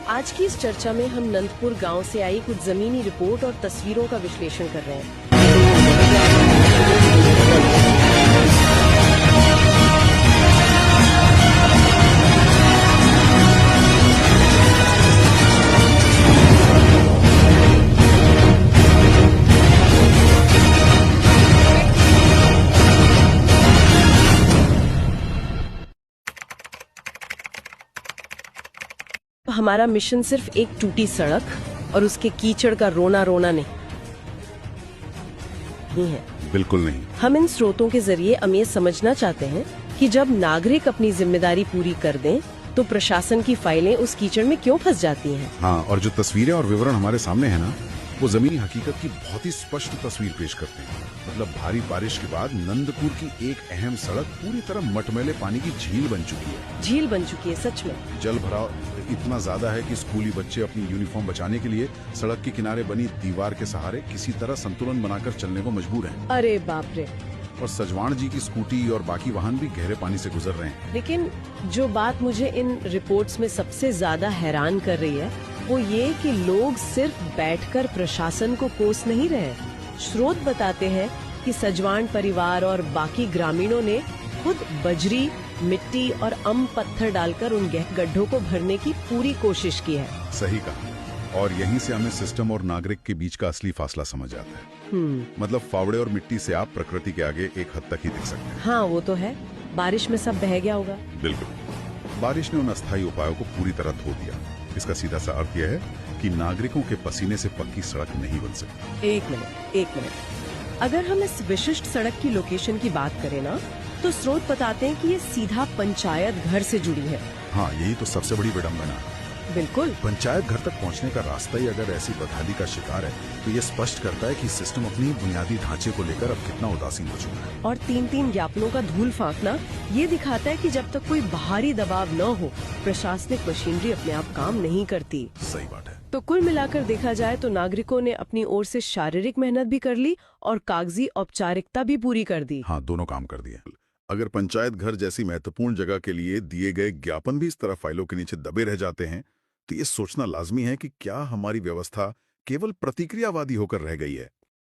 आज की इस चर्चा में हम नंदपुर गांव से आई कुछ जमीनी रिपोर्ट और तस्वीरों का विश्लेषण कर रहे हैं। हमारा मिशन सिर्फ एक टूटी सड़क और उसके कीचड़ का रोना रोना नहीं है। बिल्कुल नहीं। हम इन स्रोतों के जरिए हम ये समझना चाहते हैं कि जब नागरिक अपनी जिम्मेदारी पूरी कर दें तो प्रशासन की फाइलें उस कीचड़ में क्यों फंस जाती हैं। हाँ, और जो तस्वीरें और विवरण हमारे सामने है ना, वो जमीनी हकीकत की बहुत ही स्पष्ट तस्वीर पेश करते हैं। मतलब भारी बारिश के बाद नंदपुर की एक अहम सड़क पूरी तरह मटमैले पानी की झील बन चुकी है। झील बन चुकी है, सच में। जल भराव इतना ज्यादा है कि स्कूली बच्चे अपनी यूनिफॉर्म बचाने के लिए सड़क के किनारे बनी दीवार के सहारे किसी तरह संतुलन बनाकर चलने को मजबूर हैं। अरे बाप रे। और सजवाण जी की स्कूटी और बाकी वाहन भी गहरे पानी से गुजर रहे हैं। लेकिन जो बात मुझे इन रिपोर्ट्स में सबसे ज्यादा हैरान कर रही है वो ये कि लोग सिर्फ बैठकर प्रशासन को कोस नहीं रहे। स्रोत बताते हैं कि सजवाण परिवार और बाकी ग्रामीणों ने खुद बजरी, मिट्टी और पत्थर डालकर उन गड्ढों को भरने की पूरी कोशिश की है। सही कहा। और यहीं से हमें सिस्टम और नागरिक के बीच का असली फासला समझ आता है। मतलब फावड़े और मिट्टी से आप प्रकृति के आगे एक हद तक ही दिख सकते हैं। हाँ, वो तो है। बारिश में सब बह गया होगा। बिल्कुल। बारिश ने उन अस्थायी उपायों को पूरी तरह धो दिया। इसका सीधा सा अर्थ यह है कि नागरिकों के पसीने से पक्की सड़क नहीं बन सकती। एक मिनट। अगर हम इस विशिष्ट सड़क की लोकेशन की बात करें ना, तो स्रोत बताते हैं कि ये सीधा पंचायत घर से जुड़ी है। हाँ, यही तो सबसे बड़ी विडंबना है। बिल्कुल। पंचायत घर तक पहुंचने का रास्ता ही अगर ऐसी बदहाली का शिकार है तो ये स्पष्ट करता है कि सिस्टम अपनी बुनियादी ढांचे को लेकर अब कितना उदासीन हो चुका है। और तीन ज्ञापनों का धूल फांकना ये दिखाता है कि जब तक कोई बाहरी दबाव न हो, प्रशासनिक मशीनरी अपने आप काम नहीं करती। सही बात है। तो कुल मिलाकर देखा जाए तो नागरिकों ने अपनी ओर से शारीरिक मेहनत भी कर ली और कागजी औपचारिकता भी पूरी कर दी। हाँ, दोनों काम कर दिए। अगर पंचायत घर जैसी महत्वपूर्ण जगह के लिए दिए गए ज्ञापन भी इस तरह फाइलों के नीचे दबे रह जाते हैं तो ये सोचना लाजमी है कि क्या हमारी व्यवस्था केवल प्रतिक्रियावादी होकर रह गई है।